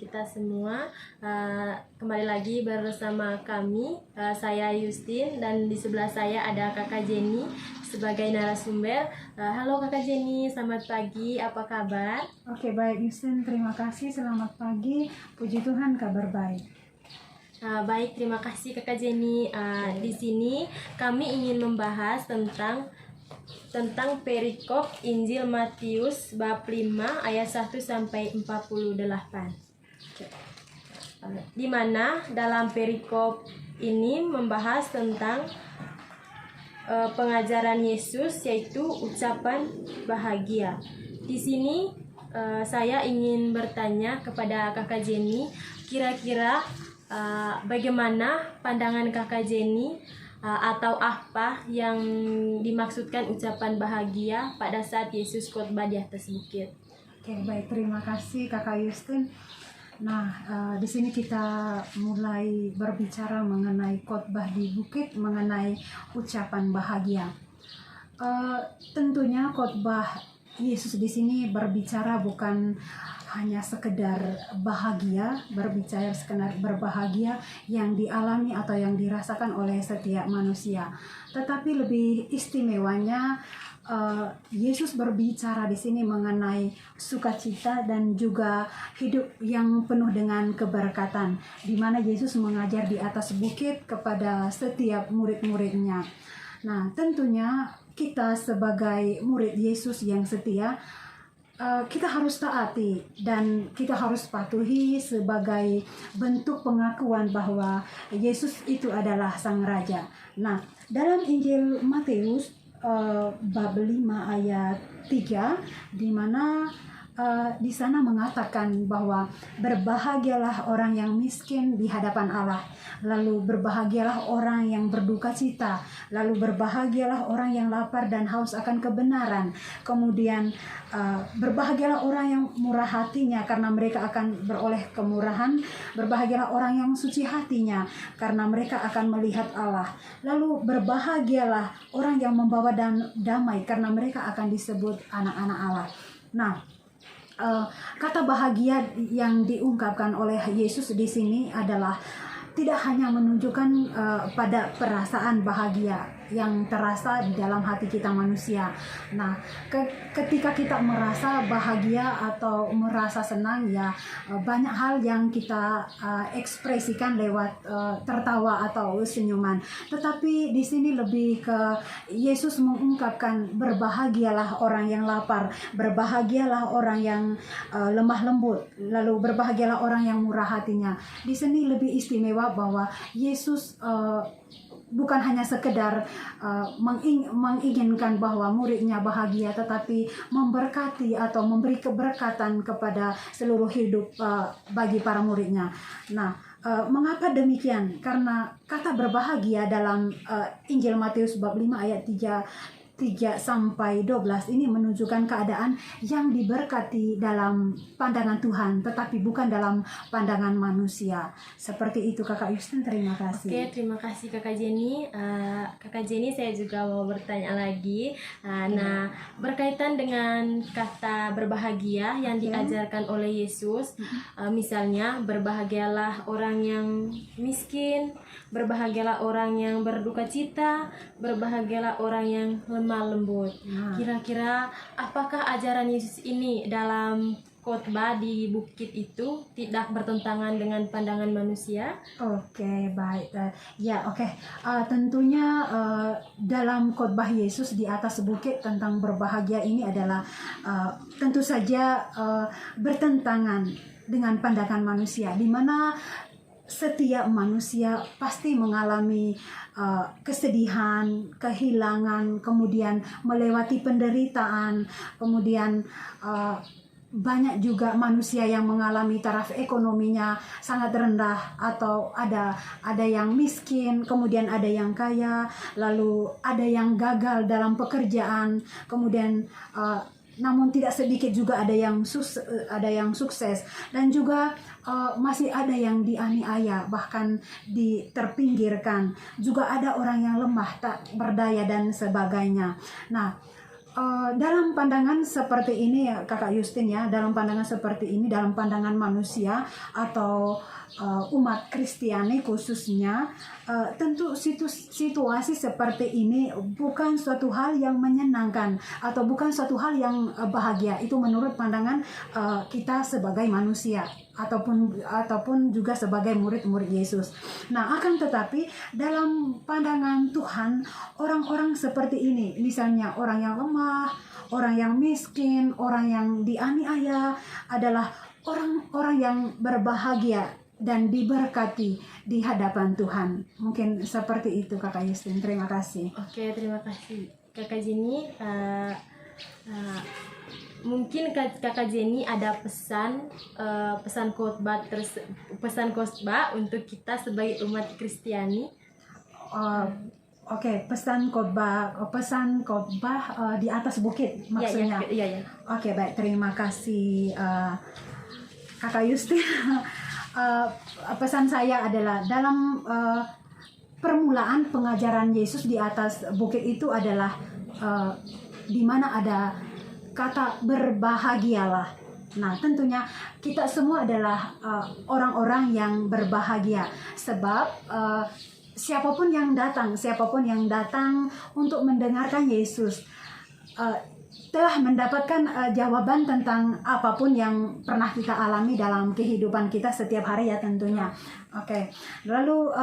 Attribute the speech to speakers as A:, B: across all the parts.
A: kita semua. Kembali lagi bersama kami, saya Yustin, dan di sebelah saya ada Kakak Jenny sebagai narasumber. Halo Kakak Jenny, selamat pagi, apa kabar?
B: Oke, baik Yustin, terima kasih, selamat pagi, puji Tuhan kabar baik.
A: Baik, terima kasih Kakak Jenny. Di sini kami ingin membahas tentang perikop Injil Matius bab 5 ayat 1 sampai 48. Di mana dalam perikop ini membahas tentang pengajaran Yesus, yaitu ucapan bahagia. Di sini saya ingin bertanya kepada Kakak Jenny, kira-kira bagaimana pandangan Kakak Jenny atau apa yang dimaksudkan ucapan bahagia pada saat Yesus khotbah di atas bukit?
B: Oke, baik, terima kasih Kakak Yustin. Nah, di sini kita mulai berbicara mengenai khotbah di bukit, mengenai ucapan bahagia. Tentunya khotbah Yesus di sini berbicara bukan hanya sekedar bahagia, berbicara sekedar berbahagia yang dialami atau yang dirasakan oleh setiap manusia, tetapi lebih istimewanya Yesus berbicara di sini mengenai sukacita dan juga hidup yang penuh dengan keberkatan, di mana Yesus mengajar di atas bukit kepada setiap murid-muridnya. Nah, tentunya kita sebagai murid Yesus yang setia, kita harus taati dan kita harus patuhi sebagai bentuk pengakuan bahwa Yesus itu adalah Sang Raja. Nah, dalam Injil Matius bab 5 ayat 3, di mana di sana mengatakan bahwa berbahagialah orang yang miskin di hadapan Allah, lalu berbahagialah orang yang berduka cita, lalu berbahagialah orang yang lapar dan haus akan kebenaran, kemudian berbahagialah orang yang murah hatinya karena mereka akan beroleh kemurahan, berbahagialah orang yang suci hatinya karena mereka akan melihat Allah, lalu berbahagialah orang yang membawa damai karena mereka akan disebut anak-anak Allah. Nah, kata bahagia yang diungkapkan oleh Yesus di sini adalah tidak hanya menunjukkan pada perasaan bahagia yang terasa di dalam hati kita manusia. Nah, ketika kita merasa bahagia atau merasa senang, ya banyak hal yang kita ekspresikan lewat tertawa atau senyuman. Tetapi di sini lebih ke Yesus mengungkapkan berbahagialah orang yang lapar, berbahagialah orang yang lemah lembut, lalu berbahagialah orang yang murah hatinya. Di sini lebih istimewa bahwa Yesus bukan hanya sekedar menginginkan bahwa muridnya bahagia, tetapi memberkati atau memberi keberkatan kepada seluruh hidup bagi para muridnya. Nah, mengapa demikian? Karena kata berbahagia dalam Injil Matius bab 5 ayat 3 sampai 12 ini menunjukkan keadaan yang diberkati dalam pandangan Tuhan, tetapi bukan dalam pandangan manusia. Seperti itu Kakak Yustin, terima kasih.
A: Oke, terima kasih Kakak Jenny. Kakak Jenny, saya juga mau bertanya lagi. Nah, berkaitan dengan kata berbahagia yang diajarkan oleh Yesus, misalnya berbahagialah orang yang miskin, berbahagialah orang yang berduka cita, berbahagialah orang yang lemah lembut. Kira-kira apakah ajaran Yesus ini dalam khotbah di bukit itu tidak bertentangan dengan pandangan manusia?
B: Oke, baik. Tentunya dalam khotbah Yesus di atas bukit tentang berbahagia ini adalah tentu saja bertentangan dengan pandangan manusia, di mana setiap manusia pasti mengalami kesedihan, kehilangan, kemudian melewati penderitaan, kemudian banyak juga manusia yang mengalami taraf ekonominya sangat rendah, atau ada yang miskin, kemudian ada yang kaya, lalu ada yang gagal dalam pekerjaan, kemudian namun tidak sedikit juga ada yang sukses, dan juga masih ada yang dianiaya, bahkan terpinggirkan. Juga ada orang yang lemah, tak berdaya dan sebagainya. Nah, Dalam pandangan seperti ini ya Kakak Justin ya, dalam pandangan seperti ini, dalam pandangan manusia atau umat Kristiani khususnya, tentu situasi seperti ini bukan suatu hal yang menyenangkan atau bukan suatu hal yang bahagia. Itu menurut pandangan kita sebagai manusia ataupun juga sebagai murid-murid Yesus. Nah, akan tetapi dalam pandangan Tuhan, orang-orang seperti ini, misalnya orang yang lemah, orang yang miskin, orang yang dianiaya adalah orang-orang yang berbahagia dan diberkati di hadapan Tuhan. Mungkin seperti itu Kakak Justin. Terima kasih.
A: Oke, terima kasih Kakak Jenny. Mungkin Kakak Jenny ada pesan khotbah untuk kita sebagai umat Kristiani.
B: Oke, pesan khotbah di atas bukit maksudnya.
A: Iya.
B: Oke, baik, terima kasih Kakak Justin. Pesan saya adalah dalam permulaan pengajaran Yesus di atas bukit itu adalah di mana ada kata berbahagialah. Nah, tentunya kita semua adalah orang-orang yang berbahagia sebab siapapun yang datang untuk mendengarkan Yesus telah mendapatkan jawaban tentang apapun yang pernah kita alami dalam kehidupan kita setiap hari ya tentunya. Oke. Lalu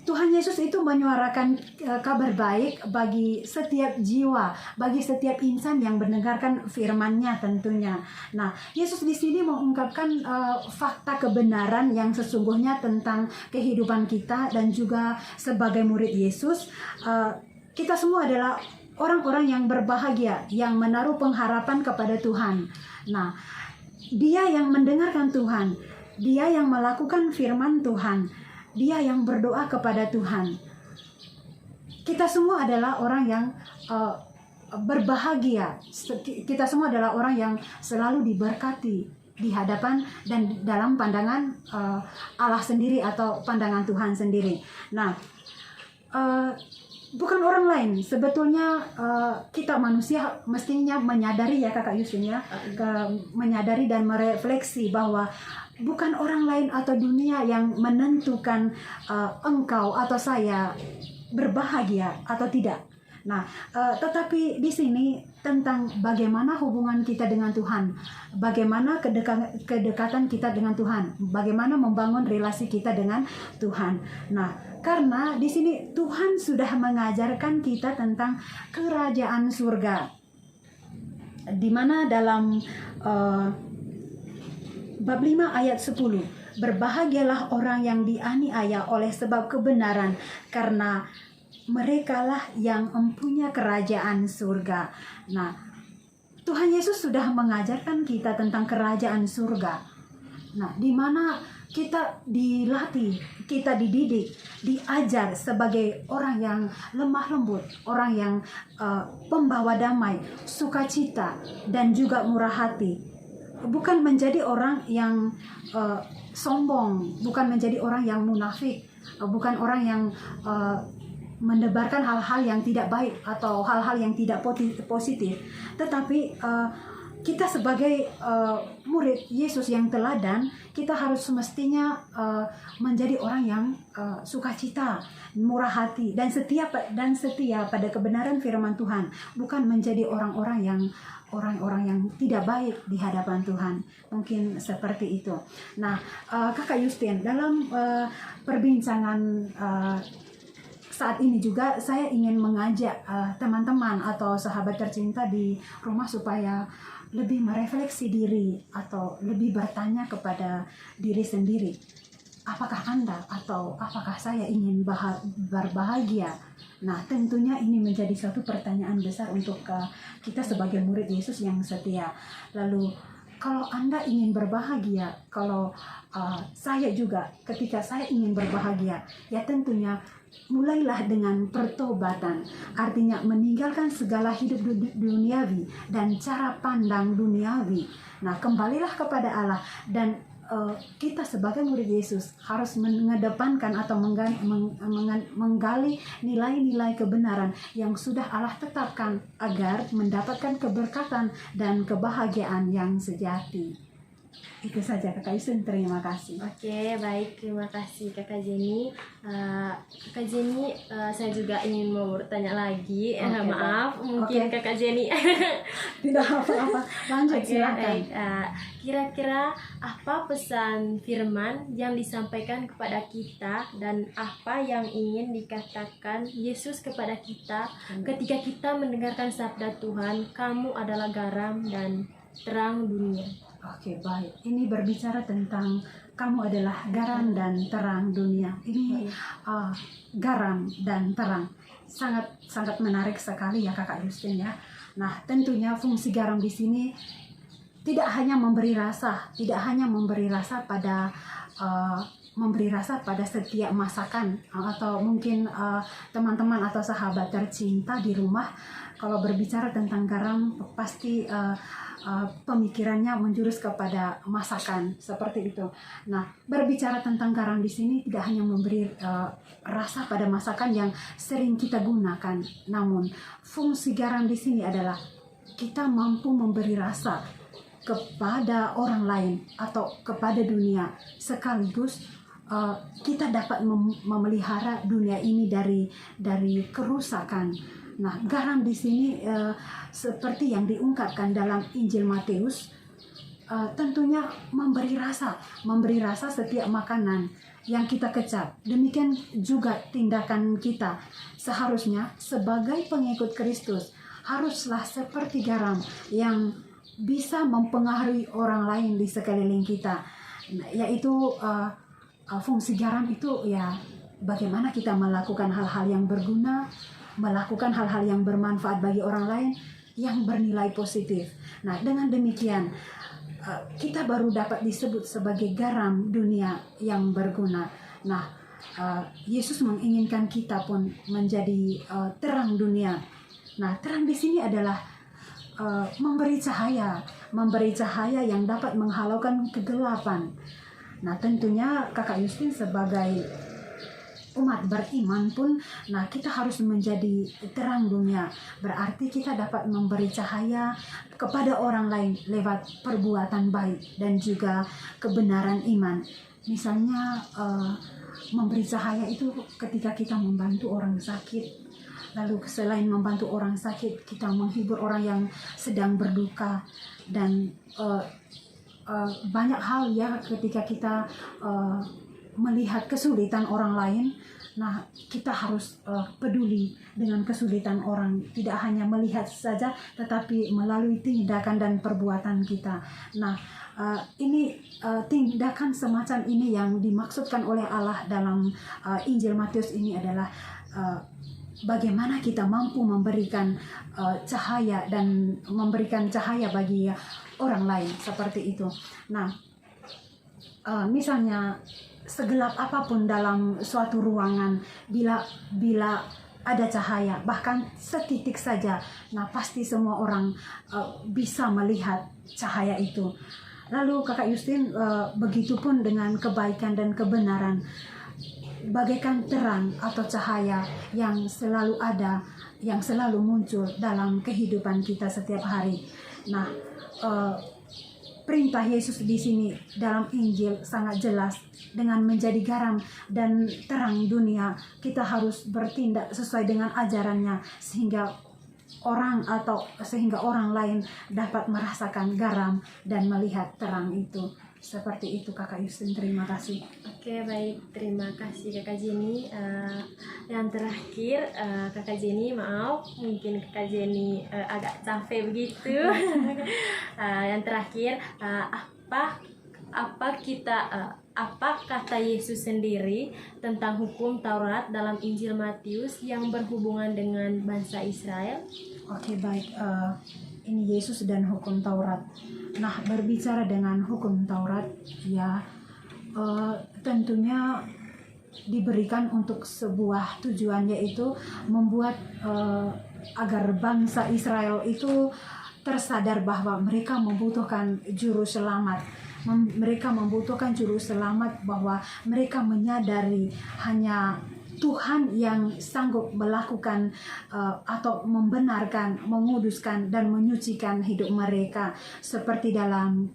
B: Tuhan Yesus itu menyuarakan kabar baik bagi setiap jiwa, bagi setiap insan yang mendengarkan firman-Nya tentunya. Nah, Yesus di sini mengungkapkan fakta kebenaran yang sesungguhnya tentang kehidupan kita dan juga sebagai murid Yesus, kita semua adalah orang-orang yang berbahagia, yang menaruh pengharapan kepada Tuhan. Nah, dia yang mendengarkan Tuhan, dia yang melakukan firman Tuhan, dia yang berdoa kepada Tuhan. Kita semua adalah orang yang berbahagia. Kita semua adalah orang yang selalu diberkati di hadapan dan dalam pandangan Allah sendiri atau pandangan Tuhan sendiri. Nah, bukan orang lain. Sebetulnya kita manusia mestinya menyadari ya Kakak Justin ya, menyadari dan merefleksi bahwa bukan orang lain atau dunia yang menentukan engkau atau saya berbahagia atau tidak. Nah, tetapi di sini tentang bagaimana hubungan kita dengan Tuhan, bagaimana kedekatan kita dengan Tuhan, bagaimana membangun relasi kita dengan Tuhan. Nah, karena di sini Tuhan sudah mengajarkan kita tentang kerajaan surga, di mana dalam bab 5 ayat 10, berbahagialah orang yang dianiaya oleh sebab kebenaran, karena merekalah yang mempunyai kerajaan surga. Nah, Tuhan Yesus sudah mengajarkan kita tentang kerajaan surga. Nah, di mana kita dilatih, kita dididik, diajar sebagai orang yang lemah lembut, orang yang pembawa damai, sukacita, dan juga murah hati. Bukan menjadi orang yang sombong, bukan menjadi orang yang munafik, bukan orang yang menebarkan hal-hal yang tidak baik atau hal-hal yang tidak positif, tetapi kita sebagai murid Yesus yang teladan, kita harus semestinya menjadi orang yang sukacita, murah hati, dan setia pada kebenaran firman Tuhan, bukan menjadi orang-orang yang tidak baik di hadapan Tuhan. Mungkin seperti itu. Nah, Kakak Justin, dalam perbincangan saat ini juga saya ingin mengajak teman-teman atau sahabat tercinta di rumah supaya lebih merefleksi diri atau lebih bertanya kepada diri sendiri. Apakah Anda atau apakah saya ingin berbahagia? Nah, tentunya ini menjadi suatu pertanyaan besar untuk kita sebagai murid Yesus yang setia. Lalu, kalau Anda ingin berbahagia, kalau saya juga ketika saya ingin berbahagia, ya tentunya mulailah dengan pertobatan, artinya meninggalkan segala hidup duniawi dan cara pandang duniawi. Nah, kembalilah kepada Allah dan kita sebagai murid Yesus harus mengedepankan atau menggali nilai-nilai kebenaran yang sudah Allah tetapkan agar mendapatkan keberkatan dan kebahagiaan yang sejati. Itu saja Kakak Yusin, terima kasih.
A: Oke, baik, terima kasih Kakak Jenny. Kakak Jenny, saya juga ingin mau bertanya lagi.
B: Oke,
A: Maaf,
B: baik.
A: mungkin
B: Oke.
A: Kakak Jenny.
B: Tidak apa-apa, lanjut
A: Oke,
B: silakan.
A: baik. Kira-kira apa pesan firman yang disampaikan kepada kita dan apa yang ingin dikatakan Yesus kepada kita ketika kita mendengarkan sabda Tuhan, kamu adalah garam dan terang dunia.
B: Oke, baik. Ini berbicara tentang kamu adalah garam dan terang dunia. Ini garam dan terang. Sangat menarik sekali ya Kakak Justin ya. Nah, tentunya fungsi garam di sini tidak hanya memberi rasa pada setiap masakan, atau mungkin teman-teman atau sahabat tercinta di rumah. Kalau berbicara tentang garam pasti pemikirannya menjurus kepada masakan seperti itu. Nah, berbicara tentang garam di sini tidak hanya memberi rasa pada masakan yang sering kita gunakan, namun fungsi garam di sini adalah kita mampu memberi rasa kepada orang lain atau kepada dunia, sekaligus kita dapat memelihara dunia ini dari kerusakan. Nah, garam di sini seperti yang diungkapkan dalam Injil Matius, tentunya memberi rasa setiap makanan yang kita kecap. Demikian juga tindakan kita seharusnya sebagai pengikut Kristus haruslah seperti garam yang bisa mempengaruhi orang lain di sekeliling kita. Nah, yaitu fungsi garam itu ya bagaimana kita melakukan hal-hal yang berguna, melakukan hal-hal yang bermanfaat bagi orang lain yang bernilai positif. Nah, dengan demikian kita baru dapat disebut sebagai garam dunia yang berguna. Nah, Yesus menginginkan kita pun menjadi terang dunia. Nah, terang di sini adalah memberi cahaya yang dapat menghalaukan kegelapan. Nah, tentunya Kakak Justin sebagai umat beriman pun, nah kita harus menjadi terang dunia. Berarti kita dapat memberi cahaya kepada orang lain lewat perbuatan baik dan juga kebenaran iman. Misalnya memberi cahaya itu ketika kita membantu orang sakit. Lalu selain membantu orang sakit, kita menghibur orang yang sedang berduka. Dan banyak hal ya ketika kita melihat kesulitan orang lain. Nah, kita harus peduli dengan kesulitan orang, tidak hanya melihat saja tetapi melalui tindakan dan perbuatan kita. Nah, ini tindakan semacam ini yang dimaksudkan oleh Allah dalam Injil Matius ini adalah bagaimana kita mampu memberikan cahaya dan memberikan cahaya bagi orang lain seperti itu. Nah, misalnya segelap apapun dalam suatu ruangan, bila ada cahaya, bahkan setitik saja, nah pasti semua orang bisa melihat cahaya itu. Lalu Kakak Justin, begitupun dengan kebaikan dan kebenaran, bagaikan terang atau cahaya yang selalu ada, yang selalu muncul dalam kehidupan kita setiap hari. Nah, perintah Yesus di sini dalam Injil sangat jelas. Dengan menjadi garam dan terang dunia, kita harus bertindak sesuai dengan ajarannya sehingga orang lain dapat merasakan garam dan melihat terang itu. Seperti itu Kakak Justin, terima kasih.
A: Oke, baik, terima kasih Kakak Jenny. Yang terakhir, Kakak Jenny, maaf mungkin Kakak Jenny agak capek begitu. Yang terakhir, apa kata Yesus sendiri tentang hukum Taurat dalam Injil Matius yang berhubungan dengan bangsa Israel?
B: Oke, baik. Ini Yesus dan hukum Taurat. Nah, berbicara dengan hukum Taurat, ya tentunya diberikan untuk sebuah tujuan, yaitu membuat agar bangsa Israel itu tersadar bahwa mereka membutuhkan juru selamat. mereka membutuhkan juru selamat, bahwa mereka menyadari hanya Tuhan yang sanggup melakukan atau membenarkan, menguduskan dan menyucikan hidup mereka, seperti dalam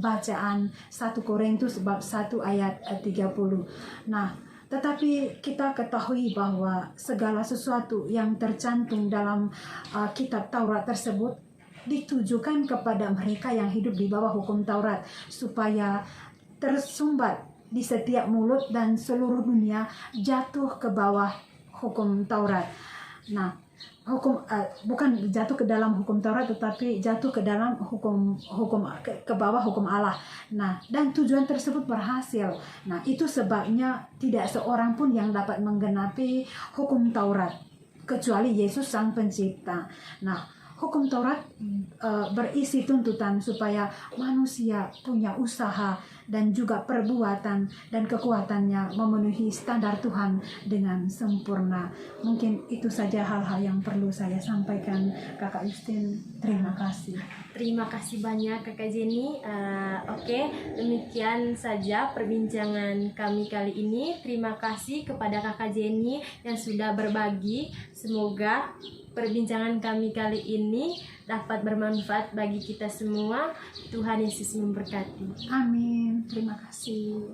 B: bacaan 1 Korintus bab 1 ayat 30. Nah, tetapi kita ketahui bahwa segala sesuatu yang tercantum dalam kitab Taurat tersebut ditujukan kepada mereka yang hidup di bawah hukum Taurat, supaya tersumbat di setiap mulut dan seluruh dunia jatuh ke bawah hukum Taurat. Nah, bukan jatuh ke dalam hukum Taurat, tetapi jatuh ke dalam ke bawah hukum Allah. Nah, dan tujuan tersebut berhasil. Nah, itu sebabnya tidak seorang pun yang dapat menggenapi hukum Taurat kecuali Yesus Sang Pencipta. Nah, hukum Taurat berisi tuntutan supaya manusia punya usaha dan juga perbuatan dan kekuatannya memenuhi standar Tuhan dengan sempurna. Mungkin itu saja hal-hal yang perlu saya sampaikan, Kakak Justin. Terima kasih.
A: Terima kasih banyak Kakak Jenny. Oke, demikian saja perbincangan kami kali ini. Terima kasih kepada Kakak Jenny yang sudah berbagi. Semoga perbincangan kami kali ini dapat bermanfaat bagi kita semua. Tuhan Yesus memberkati.
B: Amin. Terima kasih.